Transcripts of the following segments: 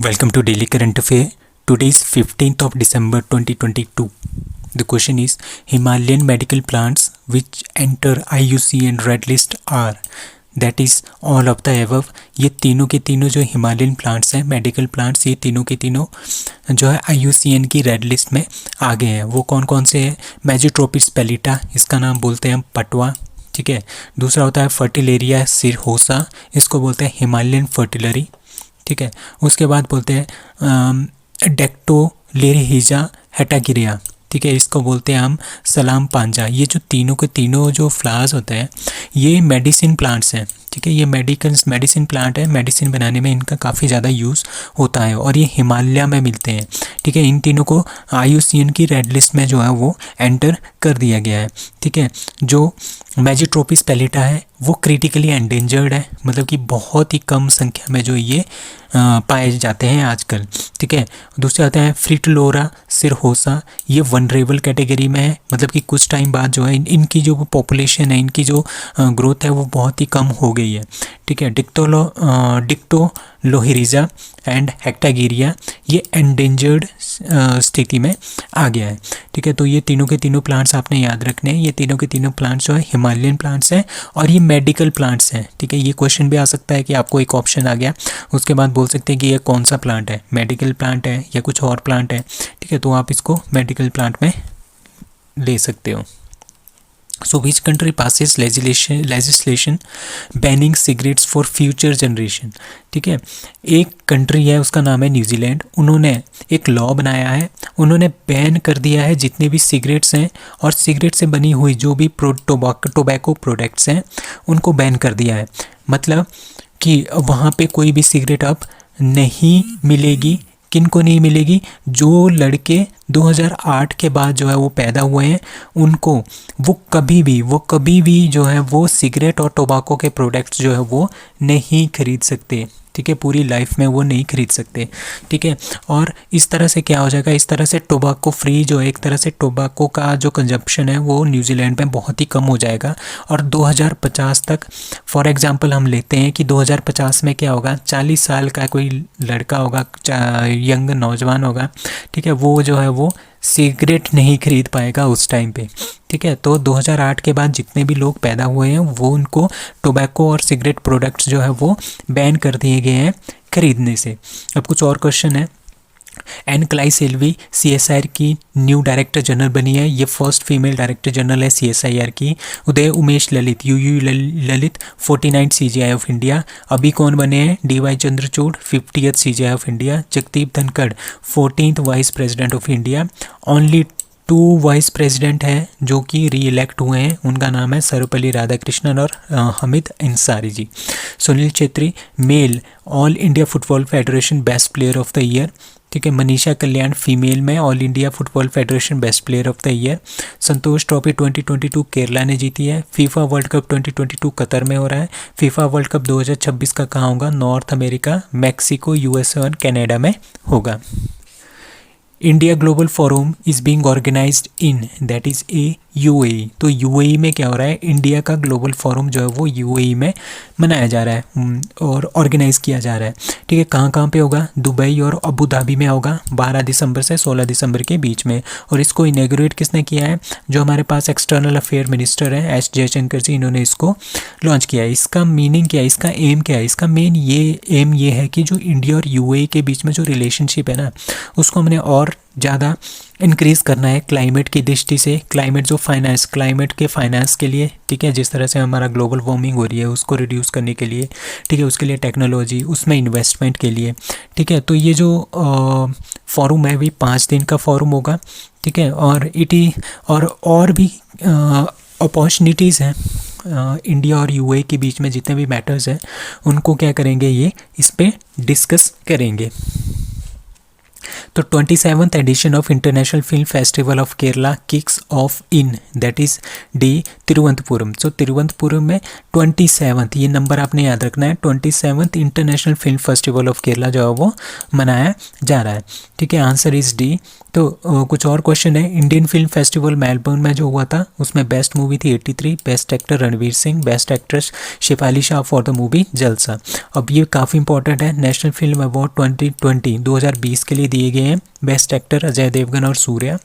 Welcome to Daily Current Affair. Today is 15th of December 2022. The question is Himalayan medical plants which enter IUCN Red List are, that is all of the above. ये तीनों के तीनों जो Himalayan plants हैं, medical plants, ये तीनों के तीनों जो है IUCN की रेड लिस्ट में आ गए हैं। वो कौन कौन से हैं? मैजिट्रोपिस पेलिटा, इसका नाम बोलते हैं हम पटवा, ठीक है। दूसरा होता है फर्टिलेरिया सिरहोसा, इसको बोलते हैं हिमालयन फर्टिलरी, ठीक है। उसके बाद बोलते हैं डेक्टोलेरिहिजा हेटागिरिया, ठीक है, इसको बोलते हैं हम सलाम पांजा। ये जो तीनों के तीनों जो फ्लावर्स होते हैं ये मेडिसिन प्लांट्स हैं, ठीक है। ये मेडिसिन प्लांट है, मेडिसिन बनाने में इनका काफ़ी ज़्यादा यूज़ होता है और ये हिमालय में मिलते हैं, ठीक है। इन तीनों को IUCN की रेड लिस्ट में जो है वो एंटर कर दिया गया है, ठीक है। जो मैजिट्रोपिस पेलिटा है वो क्रिटिकली एंडेंजर्ड है, मतलब कि बहुत ही कम संख्या में जो ये पाए जाते हैं आजकल, ठीक है। दूसरे आते हैं फ्रिटिलोरा सिरहोसा, ये वनरेबल कैटेगरी में है, मतलब कि कुछ टाइम बाद जो है इनकी जो पॉपुलेशन है, इनकी जो ग्रोथ है वो बहुत ही कम हो गई है, ठीक है। डिक्टोलोहिरिजा एंड हेक्टागिरिया ये एंडेंजर्ड स्थिति में आ गया है, ठीक है। तो ये तीनों के तीनों प्लांट्स आपने याद रखने हैं। ये तीनों के तीनों प्लांट्स जो है हिमालयन प्लांट्स हैं और ये मेडिकल प्लांट्स हैं, ठीक है। ये क्वेश्चन भी आ सकता है कि आपको एक ऑप्शन आ गया, उसके बाद बोल सकते हैं कि ये कौन सा प्लांट है, मेडिकल प्लांट है या कुछ और प्लांट है, ठीक है। तो आप इसको मेडिकल प्लांट में ले सकते हो। So which country passes legislation banning cigarettes for future generation, ठीक है। एक कंट्री है उसका नाम है न्यूजीलैंड, उन्होंने एक लॉ बनाया है, उन्होंने बैन कर दिया है जितने भी सिगरेट्स हैं और सिगरेट से बनी हुई जो भी टोबैको प्रोडक्ट्स हैं उनको बैन कर दिया है। मतलब कि वहाँ पे कोई भी सिगरेट अब नहीं मिलेगी। किन को नहीं मिलेगी? जो लड़के 2008 के बाद जो है वो पैदा हुए हैं उनको वो कभी भी जो है वो सिगरेट और टोबैको के प्रोडक्ट्स जो है वो नहीं खरीद सकते, ठीक है। पूरी लाइफ में वो नहीं खरीद सकते, ठीक है। और इस तरह से क्या हो जाएगा, इस तरह से टोबैको फ्री जो है, एक तरह से टोबैको का जो कंजप्शन है वो न्यूजीलैंड में बहुत ही कम हो जाएगा। और 2050 तक फॉर एग्जांपल हम लेते हैं कि 2050 में क्या होगा, 40 साल का कोई लड़का होगा, यंग नौजवान होगा, ठीक है, वो जो है वो सिगरेट नहीं खरीद पाएगा उस टाइम पे, ठीक है। तो 2008 के बाद जितने भी लोग पैदा हुए हैं वो उनको टोबैको और सिगरेट प्रोडक्ट्स जो है वो बैन कर दिए गए हैं खरीदने से। अब कुछ और क्वेश्चन है। एन क्लाइसेल्वी CSIR की न्यू डायरेक्टर जनरल बनी है, ये फर्स्ट फीमेल डायरेक्टर जनरल है CSIR की। Uday Umesh Lalit Lalit 49 CGI of India. अभी कौन बने हैं? DY Chandrachud 50th CGI of India. Jagdeep Dhankhar 14th vice president of India. Only 2 vice president हैं जो कि री इलेक्ट हुए हैं, उनका नाम है सर्वपल्ली राधाकृष्णन और Hamid Ansari ji. Sunil Chhetri male all India football federation best player of the year, ठीक है। मनीषा कल्याण फीमेल में all India football federation best player of the year. Santosh trophy 2022 Kerala ने जीती है। फीफा वर्ल्ड कप 2022 कतर में हो रहा है। फीफा वर्ल्ड कप 2026 का कहाँ होगा? नॉर्थ अमेरिका, मैक्सिको, USA और कनाडा में होगा। India Global Forum is being organised in, that is UAE। तो UAE में क्या हो रहा है? इंडिया का ग्लोबल फोरम जो है वो UAE में मनाया जा रहा है और ऑर्गेनाइज किया जा रहा है, ठीक है। कहाँ पे होगा? दुबई और अबू धाबी में होगा 12 दिसंबर से 16 दिसंबर के बीच में। और इसको इनॉग्रेट किसने किया है? जो हमारे पास एक्सटर्नल अफेयर मिनिस्टर हैं S जयशंकर जी, इन्होंने इसको लॉन्च किया है। इसका मीनिंग क्या है, इसका एम क्या है? इसका मेन एम ये है कि जो इंडिया और UAE के बीच में जो रिलेशनशिप है ना उसको हमने और ज़्यादा इंक्रीज़ करना है क्लाइमेट की दृष्टि से। क्लाइमेट के फाइनेंस के लिए, ठीक है, जिस तरह से हमारा ग्लोबल वार्मिंग हो रही है उसको रिड्यूस करने के लिए, ठीक है, उसके लिए टेक्नोलॉजी, उसमें इन्वेस्टमेंट के लिए, ठीक है। तो ये जो फोरम है भी 5 दिन का फोरम होगा, ठीक है। और भी अपॉर्चुनिटीज़ हैं इंडिया और UAE के बीच में, जितने भी मैटर्स हैं उनको क्या करेंगे, ये इस पर डिस्कस करेंगे। तो 27th edition of international film festival of Kerala kicks off in that is the Thiruvananthapuram. So Thiruvananthapuram में 27th, ये नंबर आपने याद रखना है, 27th international film festival of Kerala जो है वो मनाया जा रहा है। ठीक है, आंसर इज डी। तो कुछ और क्वेश्चन है। इंडियन फिल्म फेस्टिवल मेलबर्न में जो हुआ था उसमें बेस्ट मूवी थी 83, best actor Ranveer Singh, best actress Shefali Shah for the movie Jalsa. अब ये काफ़ी इंपॉर्टेंट है, नेशनल फिल्म अवार्ड 2020 के लिए दिए गए हैं। बेस्ट एक्टर अजय देवगन और Suriya,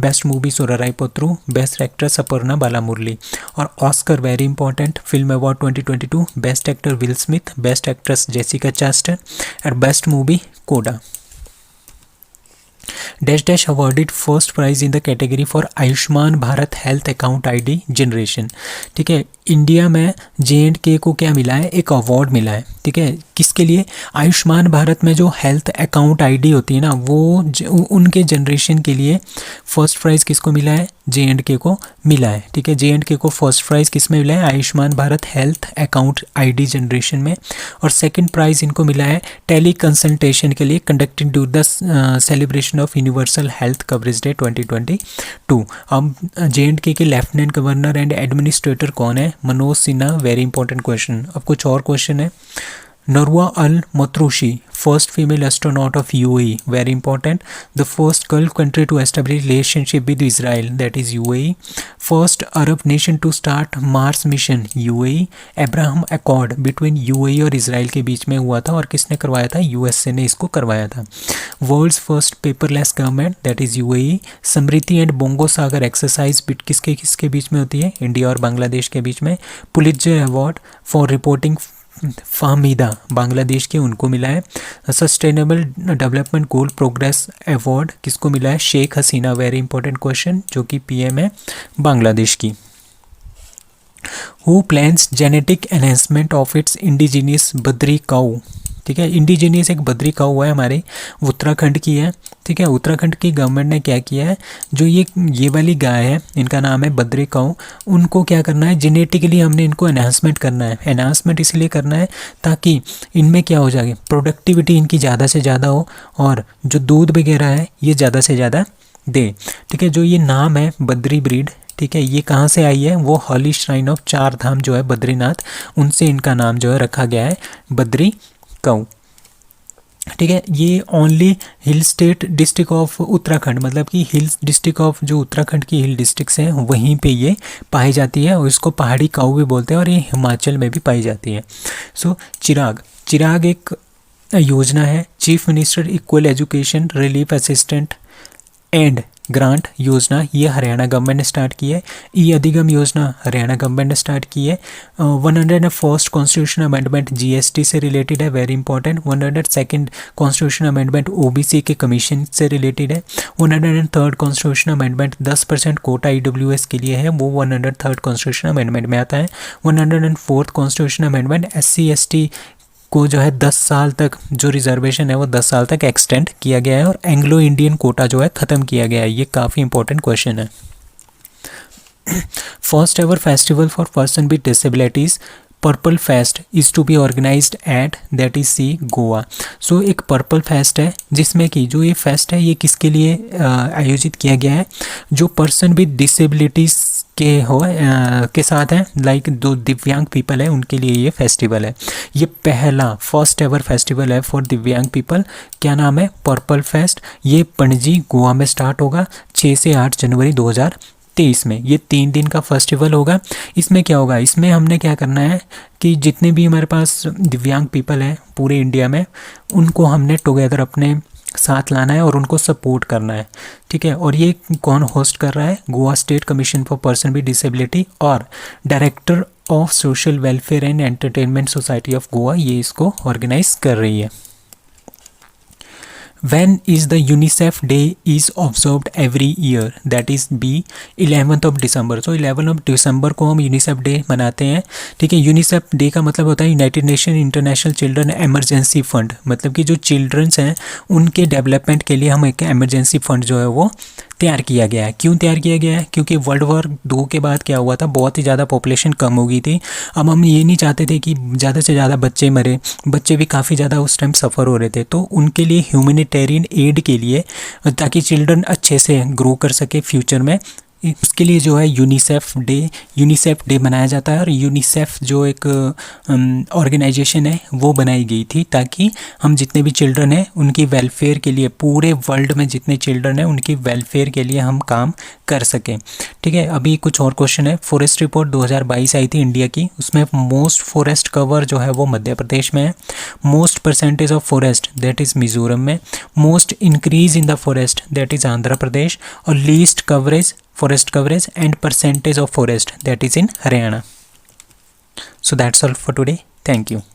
best movie Soorarai Pottru, best actress Aparna Balamurali. और Oscar very important, film award 2022 best actor Will Smith, best actress Jessica Chastain और best movie CODA. Dash dash awarded first prize in the category for Ayushman Bharat health account ID generation. ठीक है, India में J&K को क्या मिला है, एक award मिला है। ठीक है, किसके लिए, आयुष्मान भारत में जो हेल्थ अकाउंट आईडी होती है ना वो उनके जनरेशन के लिए फर्स्ट प्राइज़ किसको मिला है, J&K को मिला है। ठीक है, J&K को फर्स्ट प्राइज़ किस में मिला है, Ayushman Bharat health account ID generation में। और सेकंड प्राइज़ इनको मिला है टेली कंसल्टेशन के लिए conducted due the celebration of universal health coverage day 2022। अब J&K के लेफ्टिनेंट गवर्नर एंड एडमिनिस्ट्रेटर कौन है, Manoj Sinha. Very important question. अब कुछ और क्वेश्चन है। Nora Al Matrooshi first female astronaut of UAE, very important. The first gulf country to establish relationship with Israel, that is UAE। First Arab nation to start Mars mission, UAE। Abraham accord between UAE और Israel के बीच में हुआ था और किसने करवाया था, USA ने इसको करवाया था। World's first paperless government, that is UAE। Samriddhi and Bongo Sagar exercise किसके किसके बीच में होती है, इंडिया और बांग्लादेश के बीच में। Pulitzer award for reporting Fahmida Bangladesh के उनको मिला है। Sustainable development goal progress award किसको मिला है, Sheikh Hasina. Very important question, जो कि PM है बांग्लादेश की। Who plans genetic enhancement of its indigenous Badri cow. ठीक है, इंडिजीनियस एक बद्री काऊ है हमारे उत्तराखंड की है। ठीक है, उत्तराखंड की गवर्नमेंट ने क्या किया है, जो ये वाली गाय है, इनका नाम है बद्री काऊ, उनको क्या करना है, जेनेटिकली हमने इनको एनहांसमेंट करना है। एनहांसमेंट इसलिए करना है ताकि इनमें क्या हो जाए, प्रोडक्टिविटी इनकी ज़्यादा से ज़्यादा हो और जो दूध वगैरह है ये ज़्यादा से ज़्यादा दे। ठीक है, जो ये नाम है बद्री ब्रीड, ठीक है, ये कहाँ से आई है, वो हॉली श्राइन ऑफ 4 धाम जो है बद्रीनाथ, उनसे इनका नाम जो है रखा गया है बद्री काऊ। ठीक है, ये only hill state district of Uttarakhand, मतलब कि हिल्स डिस्ट्रिक्ट ऑफ जो उत्तराखंड की हिल डिस्ट्रिक्ट्स हैं वहीं पे ये पाई जाती है और इसको पहाड़ी काऊ भी बोलते हैं और ये हिमाचल में भी पाई जाती है। सो चिराग एक योजना है, chief minister equal education relief assistant and grant योजना, ये हरियाणा गवर्नमेंट ने स्टार्ट की है। ई अधिगम योजना हरियाणा गवर्नमेंट ने स्टार्ट की है। 101st कॉन्स्टिट्यूशन अमेंडमेंट GST से रिलेटेड है, very important. 102nd constitution amendment OBC के कमीशन से रिलेटेड है। 103rd constitution amendment 10% Kota EWS के लिए है, वो 103rd कॉन्स्टिट्यूशन अमेंडमेंट में आता है। 104th कॉन्स्टिट्यूशन अमेंडमेंट SC/ST को जो है 10 साल तक जो रिजर्वेशन है वो 10 साल तक एक्सटेंड किया गया है और एंग्लो इंडियन कोटा जो है ख़त्म किया गया है। ये काफ़ी इंपॉर्टेंट क्वेश्चन है। First ever festival for person with disabilities purple fest is to be organized at that is see Goa. So एक पर्पल फेस्ट है जिसमें कि जो ये फेस्ट है ये किसके लिए आयोजित किया गया है, जो पर्सन विद डिसेबिलिटीज़ के साथ हैं, लाइक जो दिव्यांग पीपल है उनके लिए ये फेस्टिवल है। ये पहला फर्स्ट एवर फेस्टिवल है फॉर दिव्यांग पीपल। क्या नाम है, पर्पल फेस्ट। ये पणजी गोवा में स्टार्ट होगा 6 से 8 जनवरी 2023 में। ये 3 दिन का फेस्टिवल होगा। इसमें क्या होगा, इसमें हमने क्या करना है कि जितने भी हमारे पास दिव्यांग पीपल हैं पूरे इंडिया में, उनको हमने टुगेदर अपने साथ लाना है और उनको सपोर्ट करना है। ठीक है, और ये कौन होस्ट कर रहा है, Goa state commission for person with disability और director of social welfare and entertainment society of Goa, ये इसको ऑर्गेनाइज कर रही है। When is the UNICEF day is observed every year? That is B 11th of December. So 11th of December को हम UNICEF day मनाते हैं। ठीक है, यूनिसेफ डे का मतलब होता है United nation international children emergency fund, मतलब कि जो चिल्ड्रंस हैं उनके डेवलपमेंट के लिए हम एक एमरजेंसी फंड जो है वो तैयार किया गया है। क्यों तैयार किया गया है? क्योंकि वर्ल्ड वॉर 2 के बाद क्या हुआ था, बहुत ही ज़्यादा पॉपुलेशन कम हो गई थी। अब हम ये नहीं चाहते थे कि ज़्यादा से ज़्यादा बच्चे मरे, बच्चे भी काफ़ी ज़्यादा उस टाइम सफ़र हो रहे थे। तो उनके लिए ह्यूमैनिटेरियन एड के लिए, ताकि चिल्ड्रन अच्छे से ग्रो कर सके फ्यूचर में, उसके लिए जो है यूनिसेफ डे मनाया जाता है। और यूनिसेफ जो एक ऑर्गेनाइजेशन है वो बनाई गई थी, ताकि हम जितने भी चिल्ड्रन हैं उनकी वेलफेयर के लिए, पूरे वर्ल्ड में जितने चिल्ड्रन हैं उनकी वेलफेयर के लिए हम काम कर सकें। ठीक है, अभी कुछ और क्वेश्चन है। फॉरेस्ट रिपोर्ट 2022 आई थी इंडिया की, उसमें मोस्ट फॉरेस्ट कवर जो है वो मध्य प्रदेश में है, most percentage of forest that is Mizoram में, most increase in the forest that is Andhra Pradesh, और least coverage forest coverage and percentage of forest that is in Haryana. So that's all for today. Thank you.